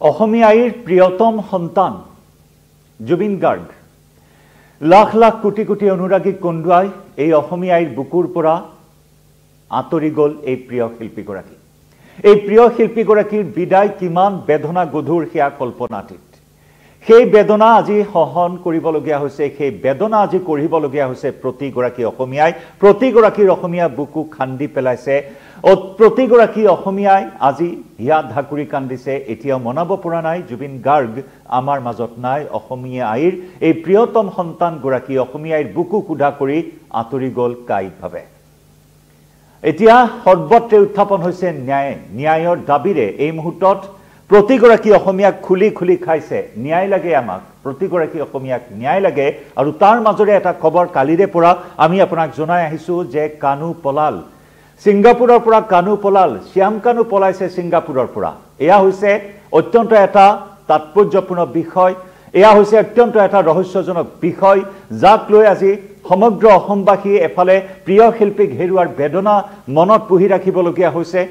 অসমীয়াৰ প্ৰিয়তম সন্তান জুবিন গাৰ্গ লাখ লাখ কোটি কোটি অনুৰাগীক কন্দুৱাই এই অসমীয়াৰ বুকুৰ পৰা আঁতৰি গ'ল এই প্ৰিয় শিল্পীগৰাকী। এই প্ৰিয় শিল্পীগৰাকীৰ বিদায় কিমান বেদনা গধুৰ সেয়া কল্পনাতীত। সেই বেদনা আজি সহন কৰিবলগীয়া হৈছে, সেই বেদনা আজি কৰিবলগীয়া হৈছে প্ৰতিগৰাকী অসমীয়াই। প্ৰতিগৰাকী অসমীয়া বুকু খান্দি পেলাইছে, প্ৰতিগৰাকী অসমীয়াই আজি হিয়া ধাকুৰি কান্দিছে। এতিয়াও মনাব পৰা নাই জুবিন গাৰ্গ আমাৰ মাজত নাই। অসমীয়াৰ এই প্ৰিয়তম সন্তানগৰাকী অসমীয়াৰ বুকু কুধা কৰি আঁতৰি গ'ল কায়িকভাৱে। এতিয়া সৰ্বত্ৰে উত্থাপন হৈছে ন্যায়ৰ দাবীৰে। এই মুহূৰ্তত প্ৰতিগৰাকী অসমীয়াক খুলি খুলি খাইছে, ন্যায় লাগে আমাক, প্ৰতিগৰাকী অসমীয়াক ন্যায় লাগে। আৰু তাৰ মাজৰে এটা খবৰ কালিৰে পৰা আমি আপোনাক জনাই আহিছোঁ যে কানু পলাল, ছিংগাপুৰৰ পৰা কানু পলাল, শ্যাম কানু পলাইছে ছিংগাপুৰৰ পৰা। এয়া হৈছে অত্যন্ত এটা তাৎপৰ্যপূৰ্ণ বিষয়, এয়া হৈছে অত্যন্ত এটা ৰহস্যজনক বিষয়, যাক লৈ আজি সমগ্ৰ অসমবাসী এফালে প্ৰিয় শিল্পীক হেৰুৱাৰ বেদনা মনত পুহি ৰাখিবলগীয়া হৈছে।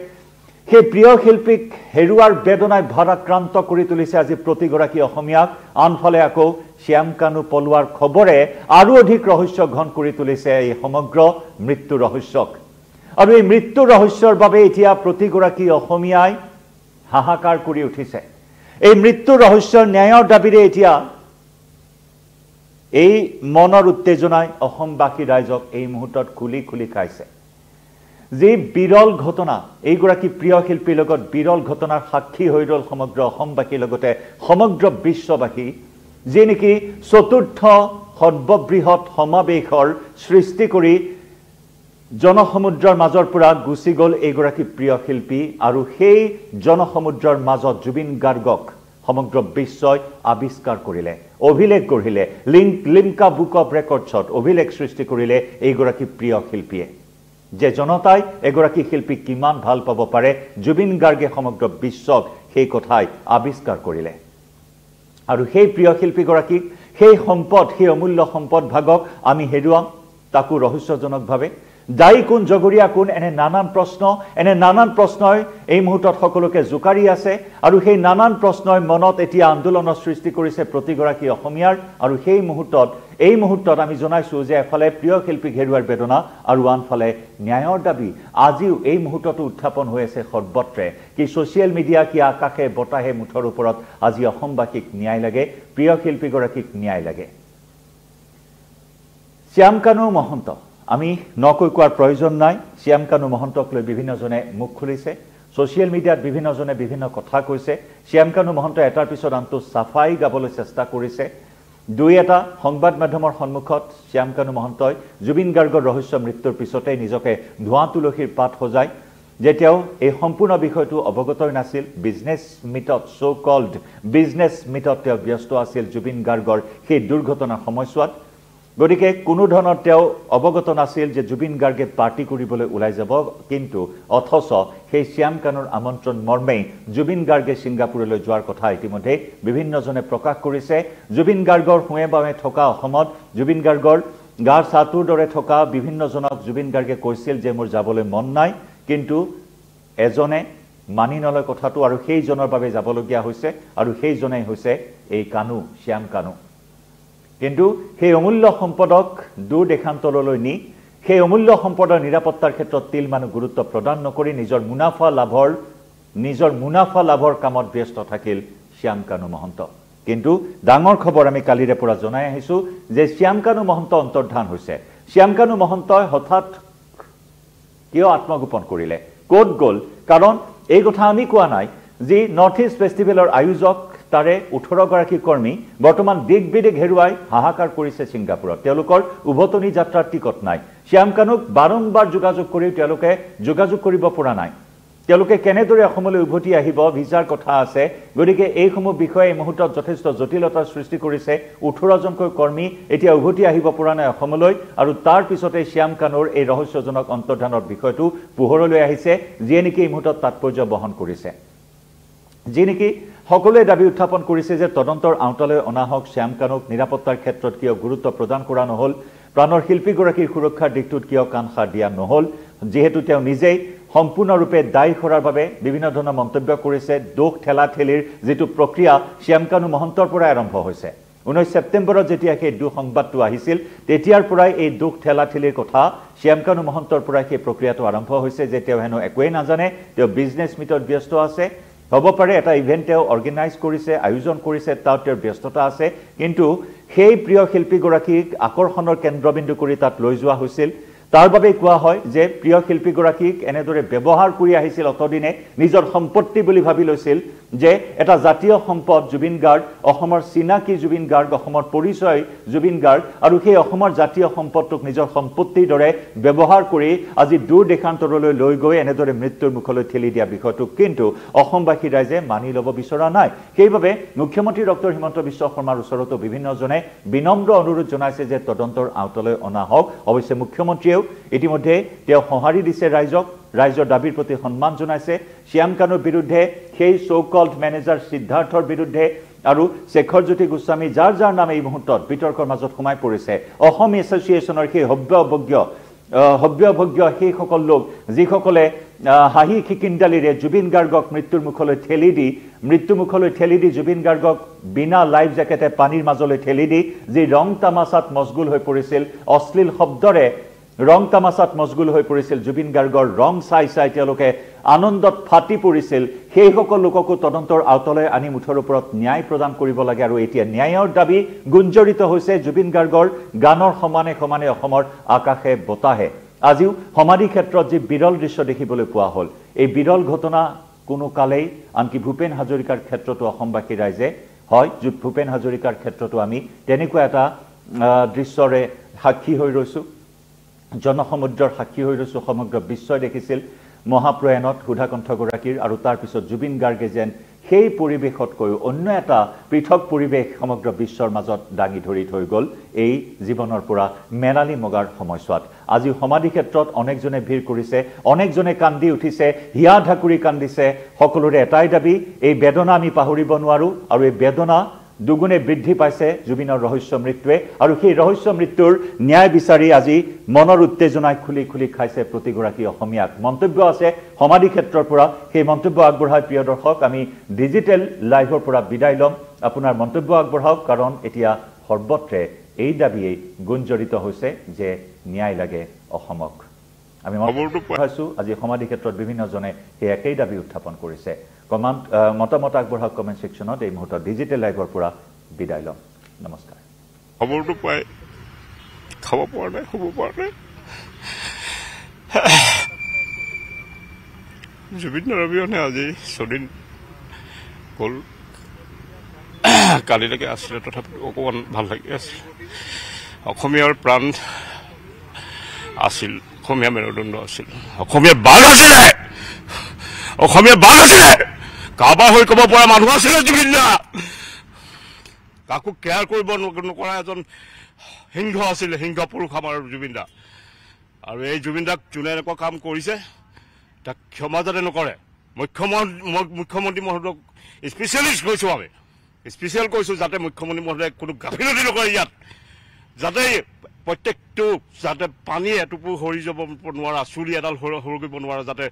সেই প্ৰিয় শিল্পীক হেৰুৱাৰ বেদনাই ভাৰাক্ৰান্ত কৰি তুলিছে আজি প্ৰতিগৰাকী অসমীয়াক। আনফালে আকৌ শ্যাম কানু পলোৱাৰ খবৰে আৰু অধিক ৰহস্য ঘন কৰি তুলিছে এই সমগ্ৰ মৃত্যু ৰহস্যক। আৰু এই মৃত্যু ৰহস্যৰ বাবে এতিয়া প্ৰতিগৰাকী অসমীয়াই হাহাকাৰ কৰি উঠিছে। এই মৃত্যু ৰহস্যৰ ন্যায়ৰ দাবীৰে এতিয়া এই মনৰ উত্তেজনাই অসমবাসী ৰাইজক এই মুহূৰ্তত খুলি খুলি খাইছে। যি বিৰল ঘটনা, এইগৰাকী প্ৰিয় শিল্পীৰ লগত বিৰল ঘটনাৰ সাক্ষী হৈ ৰ'ল সমগ্ৰ অসমবাসীৰ লগতে সমগ্ৰ বিশ্ববাসী। যি নেকি চতুৰ্থ সৰ্ববৃহৎ সমাৱেশৰ সৃষ্টি কৰি জনসমুদ্ৰৰ মাজৰ পৰা গুচি গ'ল এইগৰাকী প্ৰিয় শিল্পী। আৰু সেই জনসমুদ্ৰৰ মাজত জুবিন গাৰ্গক সমগ্ৰ বিশ্বই আৱিষ্কাৰ কৰিলে, অভিলেখ গঢ়িলে। লিমকা বুক অফ ৰেকৰ্ডছত অভিলেখ সৃষ্টি কৰিলে এইগৰাকী প্ৰিয় শিল্পীয়ে। যে জনতাই এগৰাকী শিল্পীক কিমান ভাল পাব পাৰে, জুবিন গাৰ্গে সমগ্ৰ বিশ্বক সেই কথাই আৱিষ্কাৰ কৰিলে। আৰু সেই প্ৰিয় শিল্পীগৰাকীক, সেই সম্পদ, সেই অমূল্য সম্পদ ভাগক আমি হেৰুৱাম, তাকো ৰহস্যজনকভাৱে। দায়ী কোন, জগৰীয়া কোন, এনে নানান প্ৰশ্নই এই মুহূৰ্তত সকলোকে জোকাৰি আছে। আৰু সেই নানান প্ৰশ্নই মনত এতিয়া আন্দোলনৰ সৃষ্টি কৰিছে প্ৰতিগৰাকী অসমীয়াৰ। আৰু এই মুহূৰ্তত আমি জনাইছোঁ যে এফালে প্ৰিয় শিল্পীক হেৰুৱাৰ বেদনা আৰু আনফালে ন্যায়ৰ দাবী আজিও এই মুহূৰ্ততো উত্থাপন হৈ আছে সৰ্বত্ৰে। কি ছ'চিয়েল মিডিয়া, কি আকাশে বতাহে মুঠৰ ওপৰত আজি অসমবাসীক ন্যায় লাগে, প্ৰিয় শিল্পীগৰাকীক ন্যায় লাগে। শ্যাম কানু মহন্ত, আমি নকৈ কোৱাৰ প্ৰয়োজন নাই, শ্যাম কানু মহন্তক লৈ বিভিন্নজনে মুখ খুলিছে, ছ'চিয়েল মিডিয়াত বিভিন্নজনে বিভিন্ন কথা কৈছে। শ্যাম কানু মহন্ত এটাৰ পিছত আনটো চাফাই গাবলৈ চেষ্টা কৰিছে। দুই এটা সংবাদ মাধ্যমৰ সন্মুখত শ্যাম কানু মহন্তই জুবিন গাৰ্গৰ ৰহস্য মৃত্যুৰ পিছতে নিজকে ধোঁৱা তুলসীৰ পাত সজায়। যেতিয়াও এই সম্পূৰ্ণ বিষয়টো অৱগতই নাছিল, বিজনেছ মিটত, চ' কল্ড বিজনেছ মিটত তেওঁ ব্যস্ত আছিল জুবিন গাৰ্গৰ সেই দুৰ্ঘটনাৰ সময়ছোৱাত। গতিকে কোনো ধৰণৰ তেওঁ অৱগত নাছিল যে জুবিন গাৰ্গে পাৰ্টি কৰিবলৈ ওলাই যাব। কিন্তু অথচ সেই শ্যাম কানুৰ আমন্ত্ৰণ মৰ্মেই জুবিন গাৰ্গে ছিংগাপুৰলৈ যোৱাৰ কথা ইতিমধ্যে বিভিন্নজনে প্ৰকাশ কৰিছে। জুবিন গাৰ্গৰ সোঁৱে বাৱে থকা অসমত জুবিন গাৰ্গৰ গাৰ ছাটোৰ দৰে থকা বিভিন্নজনক জুবিন গাৰ্গে কৈছিল যে মোৰ যাবলৈ মন নাই, কিন্তু এজনে মানি নলয় কথাটো আৰু সেইজনৰ বাবে যাবলগীয়া হৈছে। আৰু সেইজনেই হৈছে এই কানু, শ্যাম কানু। কিন্তু সেই অমূল্য সম্পদক দূৰ দেশান্তৰলৈ নি সেই অমূল্য সম্পদৰ নিৰাপত্তাৰ ক্ষেত্ৰত তিলমানো গুৰুত্ব প্ৰদান নকৰি নিজৰ মুনাফা লাভৰ কামত ব্যস্ত থাকিল শ্যাম কানু মহন্ত। কিন্তু ডাঙৰ খবৰ আমি কালিৰে পৰা জনাই আহিছোঁ যে শ্যাম কানু মহন্ত অন্তৰ্ধান হৈছে। শ্যাম কানু মহন্তই হঠাৎ কিয় আত্মগোপন কৰিলে, ক'ত গ'ল? কাৰণ এই কথা আমি কোৱা নাই। যি নৰ্থ ইষ্ট ফেষ্টিভেলৰ আয়োজক, তাৰে 18গৰাকী কৰ্মী বৰ্তমান দিগ বিদিগ হেৰুৱাই হাহাকাৰ কৰিছে ছিংগাপুৰত। তেওঁলোকৰ উভতনি যাত্ৰাৰ টিকট নাই। শ্যাম কানুক বাৰম্বাৰ যোগাযোগ কৰিও তেওঁলোকে যোগাযোগ কৰিব পৰা নাই। তেওঁলোকে কেনেদৰে অসমলৈ উভতি আহিব, ভিজাৰ কথা আছে। গতিকে এইসমূহ বিষয়ে এই মুহূৰ্তত যথেষ্ট জটিলতাৰ সৃষ্টি কৰিছে। 18জনকৈ কৰ্মী এতিয়া উভতি আহিব পৰা নাই অসমলৈ। আৰু তাৰ পিছতে শ্যাম কানুৰ এই ৰহস্যজনক অন্তৰ্ধানৰ বিষয়টো পোহৰলৈ আহিছে, যিয়ে নেকি এই মুহূৰ্তত তাৎপৰ্য বহন কৰিছে। যি নেকি সকলোৱে দাবী উত্থাপন কৰিছে যে তদন্তৰ আওতালৈ অনা হওক, শ্যাম কানুক নিৰাপত্তাৰ ক্ষেত্ৰত কিয় গুৰুত্ব প্ৰদান কৰা নহ'ল, প্ৰাণৰ শিল্পীগৰাকীৰ সুৰক্ষাৰ দিশটোত কিয় কাণ সাৰ দিয়া নহ'ল, যিহেতু তেওঁ নিজেই সম্পূৰ্ণৰূপে দায়ী কৰাৰ বাবে বিভিন্ন ধৰণৰ মন্তব্য কৰিছে দোষ ঠেলাঠেলিৰ যেটো প্ৰক্ৰিয়া শ্যামকানু মহন্তৰ পৰা আৰম্ভ হৈছে 19 সেপ্টেম্বৰত যেতিয়া সেই সংবাদটো আহিছিল তেতিয়াৰ পৰাই এই দোষ ঠেলাঠেলিৰ কথা শ্যামকানু মহন্তৰ পৰা সেই প্ৰক্ৰিয়াটো আৰম্ভ হৈছে যে তেওঁ হেনো একোৱে নাজানে তেওঁ বিজনেছ মিটত ব্যস্ত আছে হ'ব পাৰে এটা ইভেন্ট তেওঁ অৰ্গেনাইজ কৰিছে আয়োজন কৰিছে তাত তেওঁৰ ব্যস্ততা আছে কিন্তু সেই প্ৰিয় শিল্পীগৰাকীক আকৰ্ষণৰ কেন্দ্ৰবিন্দু কৰি তাত লৈ যোৱা হৈছিল তাৰ বাবে কোৱা হয় যে প্ৰিয় শিল্পীগৰাকীক এনেদৰে ব্যৱহাৰ কৰি আহিছিল অতদিনে নিজৰ সম্পত্তি বুলি ভাবি লৈছিল যে এটা জাতীয় সম্পদ জুবিন গাৰ্গ অসমৰ চিনাকি জুবিন গাৰ্গ অসমৰ পৰিচয় জুবিন গাৰ্গ আৰু সেই অসমৰ জাতীয় সম্পদটোক নিজৰ সম্পত্তিৰ দৰে ব্যৱহাৰ কৰি আজি দূৰ দেশান্তৰলৈ লৈ গৈ এনেদৰে মৃত্যুৰ মুখলৈ ঠেলি দিয়া বিষয়টো কিন্তু অসমবাসী ৰাইজে মানি ল'ব বিচৰা নাই সেইবাবে মুখ্যমন্ত্ৰী ডক্টৰ হিমন্ত বিশ্ব শৰ্মাৰ ওচৰতো বিভিন্নজনে বিনম্ৰ অনুৰোধ জনাইছে যে তদন্তৰ আওতালৈ অনা হওক অৱশ্যে মুখ্যমন্ত্ৰীয়েও ইতিমধ্যে তেওঁ সঁহাৰি দিছে ৰাইজৰ দাবীৰ প্ৰতি সন্মান জনাইছে শ্যামকানুৰ বিৰুদ্ধে সেই সো-কল্ড মেনেজাৰ সিদ্ধাৰ্থৰ বিৰুদ্ধে আৰু শেখৰজ্যোতি গোস্বামী যাৰ নাম এই মুহূৰ্তত বিতৰ্কৰ মাজত সোমাই পৰিছে অসম এছ'চিয়েশ্যনৰ সেই হব্যভোগ্য সেই সকল লোক যিসকলে হাঁহি খিকিন্দালিৰে জুবিন গাৰ্গক মৃত্যুৰ মুখলৈ ঠেলি দি জুবিন গাৰ্গক বিনা লাইফ জেকেটে পানীৰ মাজলৈ ঠেলি দি যি ৰং তামাচাত মশগুল হৈ পৰিছিল অশ্লীল শব্দৰে ৰং তামাচাত মশগুল হৈ পৰিছিল জুবিন গাৰ্গৰ ৰং চাই তেওঁলোকে আনন্দত ফাটি পৰিছিল সেই সকল লোককো তদন্তৰ আওতালৈ আনি মুঠৰ ওপৰত ন্যায় প্ৰদান কৰিব লাগে আৰু এতিয়া ন্যায়ৰ দাবী গুঞ্জৰিত হৈছে জুবিন গাৰ্গৰ গানৰ সমানে সমানে অসমৰ আকাশে বতাহে আজিও সমাধি ক্ষেত্ৰত যি বিৰল দৃশ্য দেখিবলৈ পোৱা হ'ল এই বিৰল ঘটনা কোনো কালেই আনকি ভূপেন হাজৰিকাৰ ক্ষেত্ৰতো অসমবাসী ৰাইজে হয় ভূপেন হাজৰিকাৰ ক্ষেত্ৰতো আমি তেনেকুৱা এটা দৃশ্যৰে সাক্ষী হৈ ৰৈছো জনসমুদ্ৰৰ সাক্ষী হৈ ৰৈছো সমগ্ৰ বিশ্বই দেখিছিল মহাপ্ৰয়াণত সুধাকণ্ঠগৰাকীৰ আৰু তাৰ পিছত জুবিন গাৰ্গে যেন সেই পৰিৱেশতকৈ অন্য এটা পৃথক পৰিৱেশ সমগ্ৰ বিশ্বৰ মাজত দাঙি ধৰি থৈ গ'ল এই জীৱনৰ পৰা মেলালি মগাৰ সময়ছোৱাত আজি সমাধি ক্ষেত্ৰত অনেকজনে ভিৰ কৰিছে অনেকজনে কান্দি উঠিছে হিয়া ঢাকুৰি কান্দিছে সকলোৰে এটাই দাবী এই বেদনা আমি পাহৰিব নোৱাৰো আৰু এই বেদনা দুগুণে বৃদ্ধি পাইছে জুবিনৰ ৰহস্য মৃত্যুৱে আৰু সেই ৰহস্য মৃত্যুৰ ন্যায় বিচাৰি আজি মনৰ উত্তেজনাই খুলি খাইছে প্ৰতিগৰাকী অসমীয়াক মন্তব্য আছে সমাধি ক্ষেত্ৰৰ পৰা সেই মন্তব্য আগবঢ়াই প্ৰিয় দৰ্শক আমি ডিজিটেল লাইভৰ পৰা বিদায় ল'ম আপোনাৰ মন্তব্য আগবঢ়াওক কাৰণ এতিয়া সৰ্বত্ৰে এই দাবীয়ে গুঞ্জৰিত হৈছে যে ন্যায় লাগে অসমক আমি পাইছো আজি সমাধি ক্ষেত্ৰত বিভিন্নজনে সেই একেই দাবী উত্থাপন কৰিছে মতামত আগবঢ়াওক কমেণ্ট ছেকশ্যনত এই মুহূৰ্তত ডিজিটেল লাইভৰ পৰা বিদায় ল'ম নমস্কাৰ খবৰটো পাই খাব পৰা নাই শুব পৰা নাই জুবিন অবিহনে আজি 6 দিন গ'ল কালিলৈকে আছিলে তথাপিতো অকণমান ভাল লাগি আছিল অসমীয়াৰ প্ৰাণ আছিল অসমীয়া মেৰুদণ্ড আছিল অসমীয়া বাঘ আছিলে কাৰোবাৰ হৈ ক'ব পৰা মানুহ আছিলে জুবিন দা কাকো কেয়াৰ কৰিব নকৰা এজন সিংহ আছিলে সিংহ পুৰুষ আমাৰ জুবিন দা আৰু এই জুবিন দাক যোনে এনেকুৱা কাম কৰিছে তাক ক্ষমা যাতে নকৰে মুখ্যমন্ত্ৰী মহোদয়ক স্পেচিয়েলিষ্ট কৈছোঁ আমি স্পেচিয়েল কৈছোঁ যাতে মুখ্যমন্ত্ৰী মহোদয়ে কোনো গাফিলতি নকৰে ইয়াত যাতে প্ৰত্যেকটো যাতে পানী এটুপু সৰি যাব নোৱাৰা চুলি এডাল সৰু কৰিব নোৱাৰা যাতে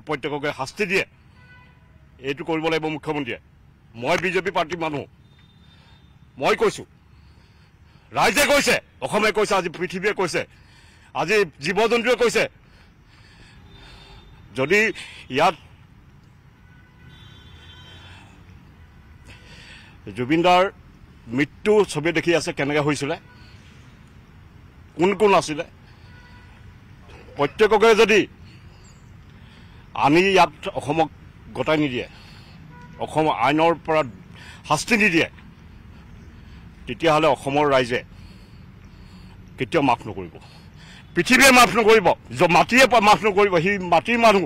প্ৰত্যেককে শাস্তি দিয়ে এইটো কৰিব লাগিব মুখ্যমন্ত্ৰীয়ে মই বিজেপি পাৰ্টীৰ মানুহ মই কৈছোঁ ৰাইজে কৈছে অসমে কৈছে আজি পৃথিৱীয়ে কৈছে আজি জীৱ জন্তুৱে কৈছে যদি ইয়াত জুবিনদাৰ মৃত্যু ছবি দেখি আছে কেনেকৈ হৈছিলে কোন আছিলে প্ৰত্যেককে যদি আনি ইয়াত অসমক গতাই নিদিয়ে অসম আইনৰ পৰা শাস্তি নিদিয়ে তেতিয়াহ'লে অসমৰ ৰাইজে কেতিয়াও মাফ নকৰিব পৃথিৱীয়ে মাফ নকৰিব মাটিয়ে মাফ নকৰিব সি মাটিৰ মানুহ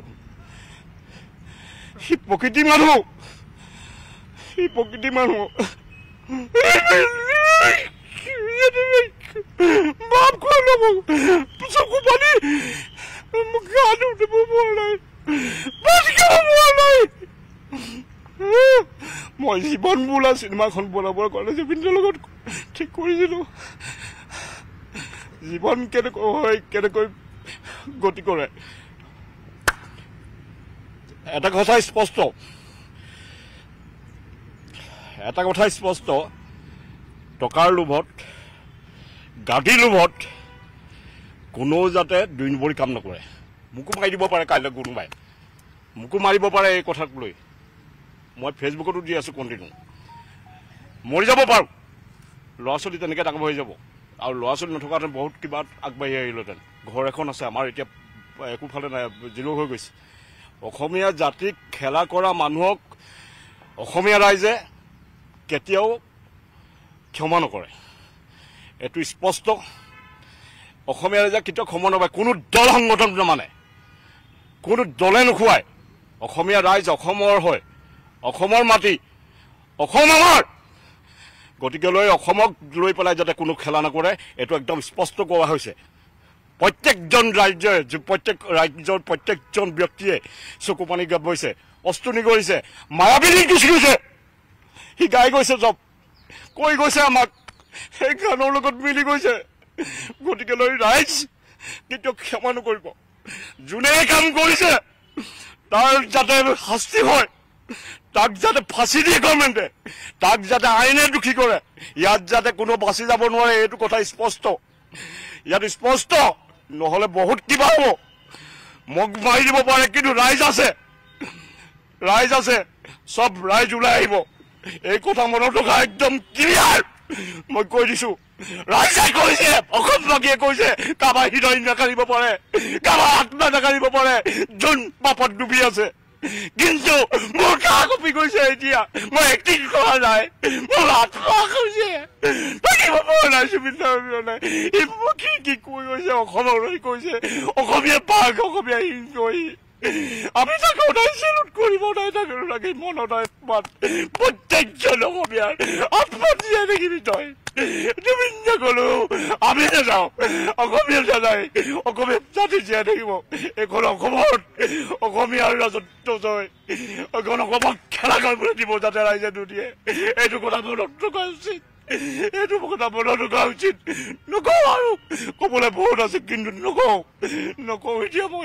সি প্ৰকৃতিৰ মানুহ বাপ খোৱা ল'ব চকু পানী গা ধুব পৰা নাই পানী খাব পৰা নাই মই জীৱন বোলা চিনেমাখন বনাবৰ কাৰণে জুবিনৰ লগত ঠিক কৰিছিলোঁ জীৱন কেনেকৈ হয় কেনেকৈ গতি কৰে এটা কথা স্পষ্ট টকাৰ লোভত গাদীৰ লোভত কোনো যাতে 2 নম্বৰী কাম নকৰে মোকো মাৰি দিব পাৰে কাইলৈ কোনোবাই মোকো মাৰিব পাৰে এই কথাক লৈ মই ফেচবুকতো দি আছো কণ্টিনিউ মৰি যাব পাৰোঁ ল'ৰা ছোৱালী তেনেকৈ ডাঙৰ হৈ যাব আৰু ল'ৰা ছোৱালী নথকাহেঁতেন বহুত কিবা আগবাঢ়ি আহিলোহেঁতেন ঘৰ এখন আছে আমাৰ এতিয়া একোফালে নাই জিৰ' হৈ গৈছে অসমীয়া জাতিক খেলা কৰা মানুহক অসমীয়া ৰাইজে কেতিয়াও ক্ষমা নকৰে এইটো স্পষ্ট অসমীয়া ৰাইজে কেতিয়াও ক্ষমা নকৰে কোনো দল সংগঠন নামানে কোনো দলে নোখোৱায় অসমীয়া ৰাইজ অসমৰ হয় অসমৰ মাটি অসম আমাৰ গতিকে লৈ অসমক লৈ পেলাই যাতে কোনো খেলা নকৰে এইটো একদম স্পষ্ট কোৱা হৈছে প্ৰত্যেকজন ৰাজ্যৰ প্ৰত্যেকজন ব্যক্তিয়ে চকু পানী গাত বৈছে অস্ত্ৰ নিগৰিছে মায়াবিনী গুচি গৈছে সি গাই গৈছে চব কৈ গৈছে আমাক সেই গানৰ লগত মিলি গৈছে গতিকে লৈ ৰাইজ কেতিয়াও ক্ষমা নকৰিব যোনে কাম কৰিছে তাৰ যাতে শাস্তি হয় তাক যাতে ফাঁচি দিয়ে গভৰ্ণমেণ্টে তাক যাতে আইনে দোষী কৰে ইয়াত যাতে কোনো বাচি যাব নোৱাৰে এইটো কথা স্পষ্ট ইয়াত স্পষ্ট নহ'লে বহুত কিবা হ'ব মোক মাৰি দিব পাৰে কিন্তু ৰাইজ আছে চব ৰাইজ ওলাই আহিব এই কথা মনত ৰখা একদম ক্লিয়াৰ মই কৈ দিছো ৰাইজে কৈছে অসমবাসীয়ে কৈছে কাৰোবাৰ হৃদয় নাকাঢ়িব পাৰে কাৰোবাৰ আত্মা নাকাঢ়িব পাৰে যোন পাপত ডুবি আছে কিন্তু মোৰ কাহ কপি গৈছে এতিয়া মই এক্টিং কৰা নাই মোৰ আত্মা কৈছে থাকিব পৰা নাই সুবিধা নাই কি কৈ গৈছে অসমৰ কৈছে অসমীয়া পাক অসমীয়া হিন্দী আমি তাকে ওটাই সেলুট করিব না তাকে লাগে মনটায় প্রত্যেকজন অসমীয়ার আত্মা দিয়ে দেখিবি তই তুমি গলো আমি নাযাওঁ অসমীয়া নাযায় অসমীয়া জাতি জীয়াই থাকিব এখন অসমীয়াৰ ৰাজত্ব জয় এখন অসমক খেলা কৰিবলৈ দিব যাতে ৰাইজে নিদিয়ে এইটো কথা মনত ৰখা উচিত এইটো কথা মনত ৰখা উচিত নকওঁ আৰু ক'বলৈ বহুত আছে কিন্তু নকওঁ এতিয়া মই